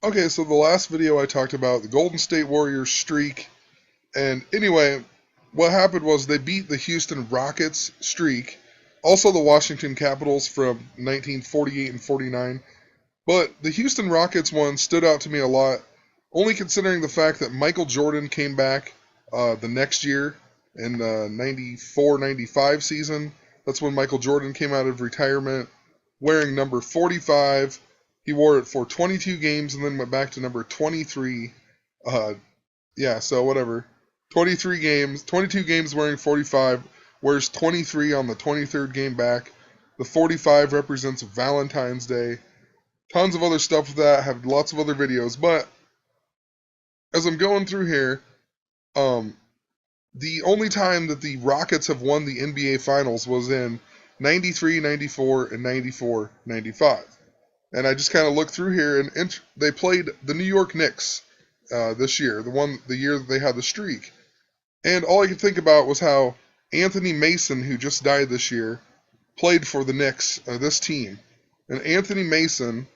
Okay, so the last video I talked about the Golden State Warriors streak, and anyway, what happened was they beat the Houston Rockets streak, also the Washington Capitals from 1948 and 49, but the Houston Rockets one stood out to me a lot, only considering the fact that Michael Jordan came back the next year in the 94-95 season. That's when Michael Jordan came out of retirement wearing number 45. He wore it for 22 games and then went back to number 23. Uh, yeah, so whatever. 23 games, 22 games wearing 45, wears 23 on the 23rd game back. The 45 represents Valentine's Day. Tons of other stuff with that, have lots of other videos, but as I'm going through here, um, the only time that the Rockets have won the NBA Finals was in 93, 94, and 94, 95. And I just kind of looked through here, and they played the New York Knicks this year, the year that they had the streak. And all I could think about was how Anthony Mason, who just died this year, played for the Knicks, this team. And Anthony Mason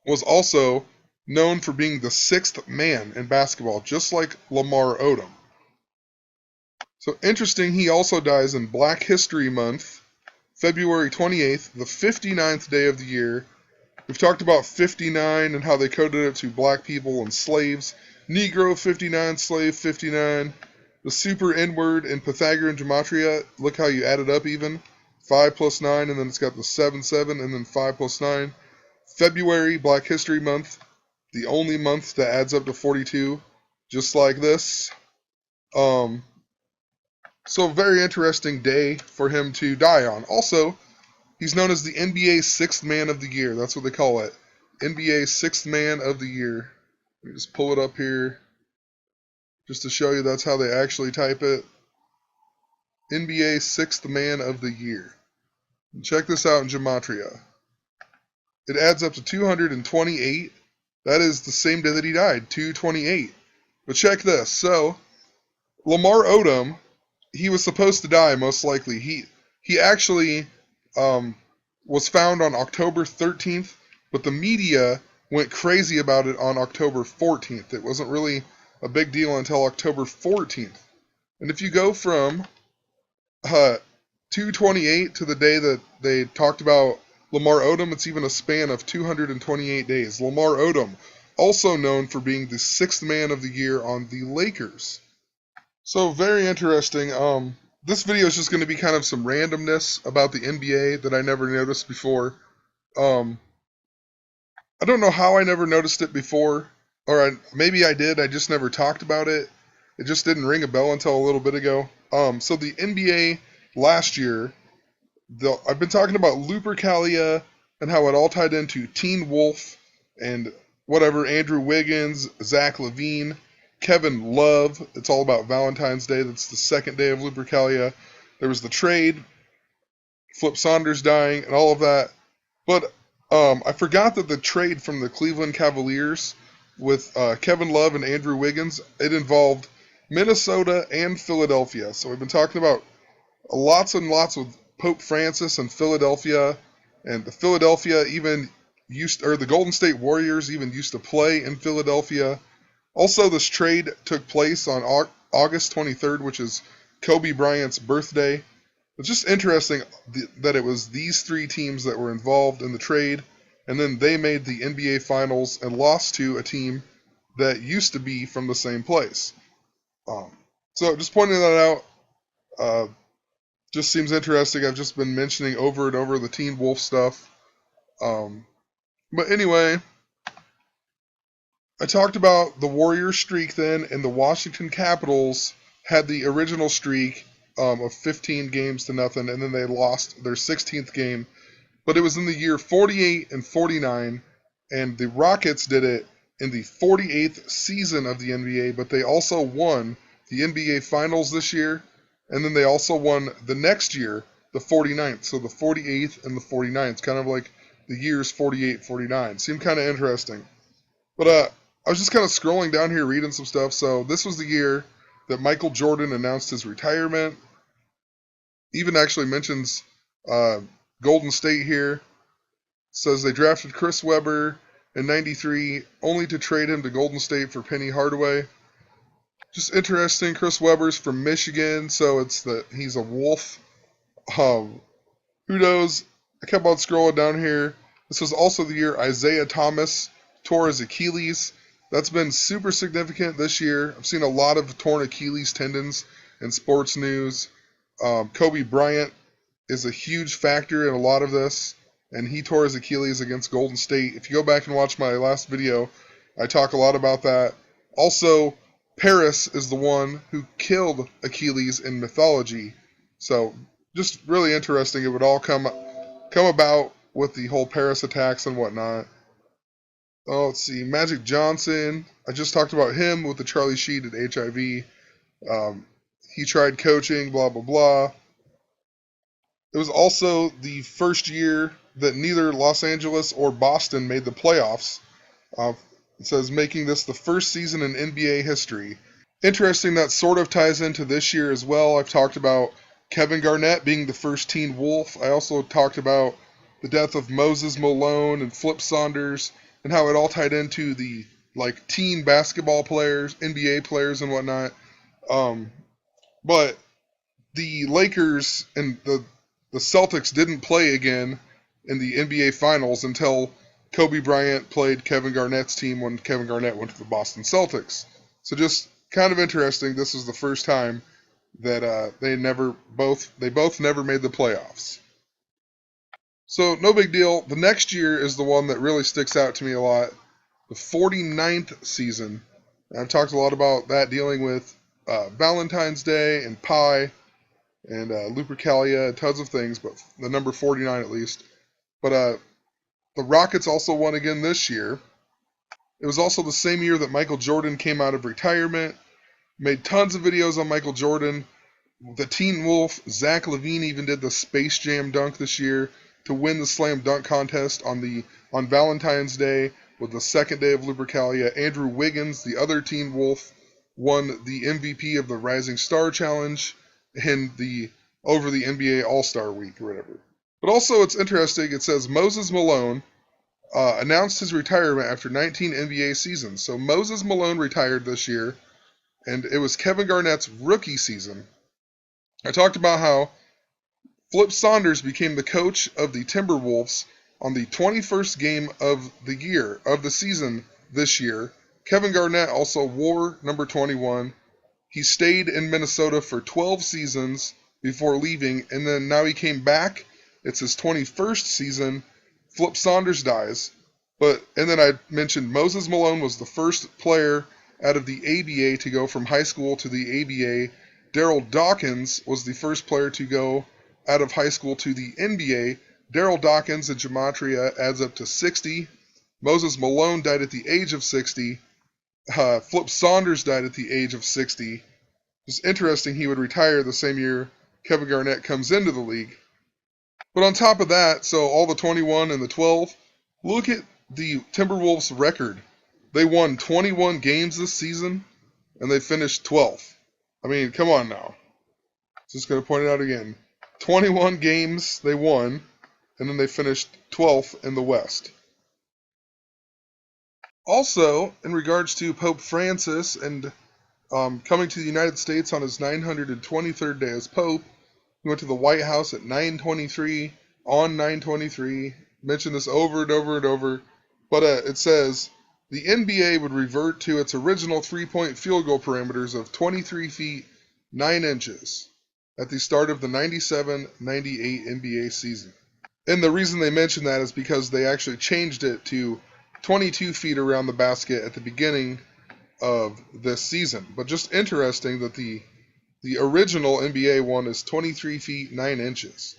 was also known for being the sixth man in basketball, just like Lamar Odom. So interesting, he also dies in Black History Month, February 28th, the 59th day of the year. We've talked about 59 and how they coded it to black people and slaves. Negro 59, slave 59. The super N-word in Pythagorean gematria, look how you add it up even. 5 plus 9, and then it's got the 7, 7, and then 5 plus 9. February, Black History Month, the only month that adds up to 42, just like this. So very interesting day for him to die on. Also, he's known as the NBA Sixth Man of the Year. That's what they call it. NBA Sixth Man of the Year. Let me just pull it up here just to show you that's how they actually type it. NBA Sixth Man of the Year. And check this out in gematria. It adds up to 228. That is the same day that he died, 228. But check this. So, Lamar Odom, he was supposed to die most likely. He actually was found on October 13th, but the media went crazy about it on October 14th. It wasn't really a big deal until October 14th. And if you go from 228 to the day that they talked about Lamar Odom, it's even a span of 228 days. Lamar Odom, also known for being the sixth man of the year on the Lakers. So very interesting. This video is just going to be kind of some randomness about the NBA that I never noticed before. I don't know how I never noticed it before, or maybe I did. I just never talked about it. It just didn't ring a bell until a little bit ago. So the NBA last year, I've been talking about Lupercalia and how it all tied into Teen Wolf and whatever, Andrew Wiggins, Zach LaVine, Kevin Love. It's all about Valentine's Day. That's the second day of Lupercalia. There was the trade, Flip Saunders dying, and all of that. But I forgot that the trade from the Cleveland Cavaliers with Kevin Love and Andrew Wiggins, it involved Minnesota and Philadelphia. So we've been talking about lots and lots of Pope Francis and Philadelphia, and the Philadelphia even the Golden State Warriors even used to play in Philadelphia. Also, this trade took place on August 23rd, which is Kobe Bryant's birthday. It's just interesting that it was these three teams that were involved in the trade, and then they made the NBA Finals and lost to a team that used to be from the same place. So just pointing that out, just seems interesting. I've just been mentioning over and over the Teen Wolf stuff. But anyway, I talked about the Warriors streak then, and the Washington Capitals had the original streak of 15 games to nothing, and then they lost their 16th game. But it was in the year 48 and 49, and the Rockets did it in the 48th season of the NBA, but they also won the NBA Finals this year, and then they also won the next year, the 49th. So the 48th and the 49th, kind of like the years 48, 49. Seemed kind of interesting. But I was just kind of scrolling down here reading some stuff. So this was the year that Michael Jordan announced his retirement. Even actually mentions Golden State here. Says they drafted Chris Webber, in '93, only to trade him to Golden State for Penny Hardaway. Just interesting. Chris Webber's from Michigan, so he's a Wolf. Who knows? I kept on scrolling down here. This was also the year Isaiah Thomas tore his Achilles. That's been super significant this year. I've seen a lot of torn Achilles tendons in sports news. Kobe Bryant is a huge factor in a lot of this, and he tore his Achilles against Golden State. If you go back and watch my last video, I talk a lot about that. Also, Paris is the one who killed Achilles in mythology. So, just really interesting. It would all come about with the whole Paris attacks and whatnot. Oh, let's see. Magic Johnson. I just talked about him with the Charlie Sheen and HIV. He tried coaching, blah, blah, blah. It was also the first year that neither Los Angeles or Boston made the playoffs. It says making this the first season in NBA history. Interesting, that sort of ties into this year as well. I've talked about Kevin Garnett being the first Teen Wolf. I also talked about the death of Moses Malone and Flip Saunders and how it all tied into the teen basketball players, NBA players and whatnot. But the Lakers and the Celtics didn't play again in the NBA Finals until Kobe Bryant played Kevin Garnett's team when Kevin Garnett went to the Boston Celtics. So just kind of interesting. This is the first time that they both never made the playoffs. So no big deal. The next year is the one that really sticks out to me a lot. The 49th season. I've talked a lot about that, dealing with Valentine's Day and pie and Lupercalia, tons of things, but the number 49 at least. But the Rockets also won again this year. It was also the same year that Michael Jordan came out of retirement. Made tons of videos on Michael Jordan. The Teen Wolf, Zach LaVine, even did the Space Jam dunk this year to win the slam dunk contest on Valentine's Day with the second day of Lupercalia. Andrew Wiggins, the other Teen Wolf, won the MVP of the Rising Star Challenge over the NBA All-Star Week or whatever. But also it's interesting, it says Moses Malone announced his retirement after 19 NBA seasons. So Moses Malone retired this year, and it was Kevin Garnett's rookie season. I talked about how Flip Saunders became the coach of the Timberwolves on the 21st game of the season this year. Kevin Garnett also wore number 21. He stayed in Minnesota for 12 seasons before leaving, and then now he came back. It's his 21st season. Flip Saunders dies. And then I mentioned Moses Malone was the first player out of the ABA to go from high school to the ABA. Daryl Dawkins was the first player to go out of high school to the NBA. Daryl Dawkins in gematria adds up to 60. Moses Malone died at the age of 60. Flip Saunders died at the age of 60. It's interesting he would retire the same year Kevin Garnett comes into the league. But on top of that, so all the 21 and the 12, look at the Timberwolves' record. They won 21 games this season, and they finished 12th. I mean, come on now. Just going to point it out again. 21 games they won, and then they finished 12th in the West. Also, in regards to Pope Francis and coming to the United States on his 923rd day as Pope, he went to the White House at 9:23 on 9:23. Mentioned this over and over and over, but it says the NBA would revert to its original three-point field goal parameters of 23 feet 9 inches at the start of the 97-98 NBA season. And the reason they mention that is because they actually changed it to 22 feet around the basket at the beginning of this season. But just interesting that the original NBA one is 23 feet 9 inches.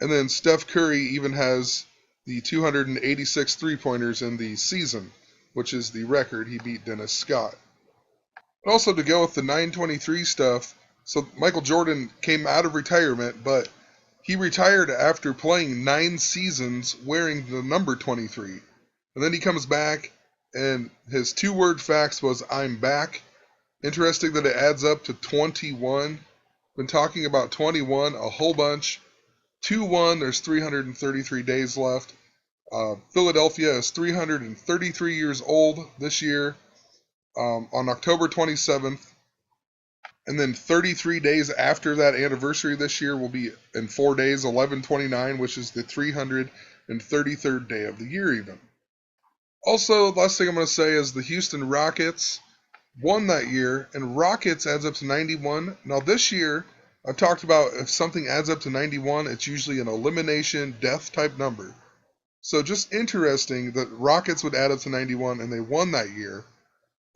And then Steph Curry even has the 286 three-pointers in the season, which is the record. He beat Dennis Scott. And also to go with the 923 stuff, so Michael Jordan came out of retirement, but he retired after playing 9 seasons wearing the number 23. And then he comes back, and his 2-word fax was, "I'm back." Interesting that it adds up to 21. Been talking about 21 a whole bunch. 2-1, there's 333 days left. Philadelphia is 333 years old this year on October 27th. And then 33 days after that anniversary this year will be in 4 days, 11/29, which is the 333rd day of the year even. Also, the last thing I'm going to say is the Houston Rockets won that year, and Rockets adds up to 91. Now this year, I've talked about if something adds up to 91, it's usually an elimination, death type number. So just interesting that Rockets would add up to 91 and they won that year,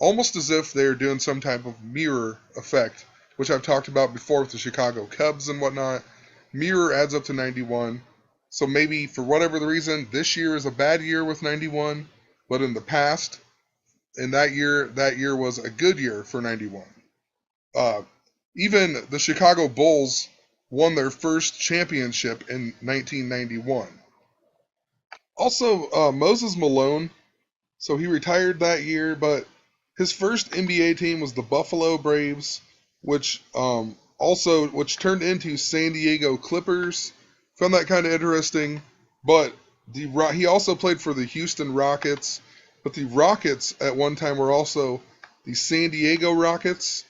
almost as if they're doing some type of mirror effect, which I've talked about before with the Chicago Cubs and whatnot. Mirror adds up to 91. So maybe for whatever the reason, this year is a bad year with 91, but in the past, in that year was a good year for 91. Uh, Even the Chicago Bulls won their first championship in 1991. Also, Moses Malone, so he retired that year, but his first NBA team was the Buffalo Braves, which which turned into San Diego Clippers. Found that kind of interesting, but he also played for the Houston Rockets, but the Rockets at one time were also the San Diego Rockets.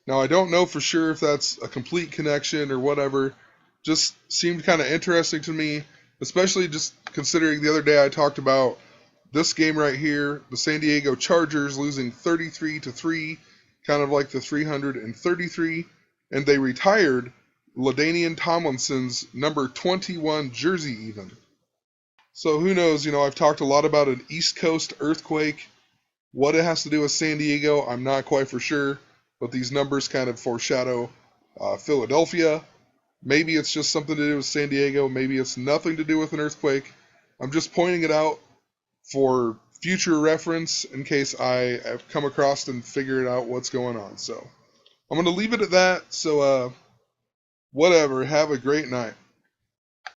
Now I don't know for sure if that's a complete connection or whatever. Just seemed kind of interesting to me, especially just considering the other day I talked about this game right here, the San Diego Chargers losing 33-3, kind of like the 333, and they retired LaDainian Tomlinson's number 21 jersey even. So who knows, I've talked a lot about an East Coast earthquake. What it has to do with San Diego, I'm not quite for sure, but these numbers kind of foreshadow Philadelphia. Maybe it's just something to do with San Diego, maybe it's nothing to do with an earthquake. I'm just pointing it out for future reference in case I have come across and figured out what's going on. So I'm going to leave it at that. So whatever. Have a great night.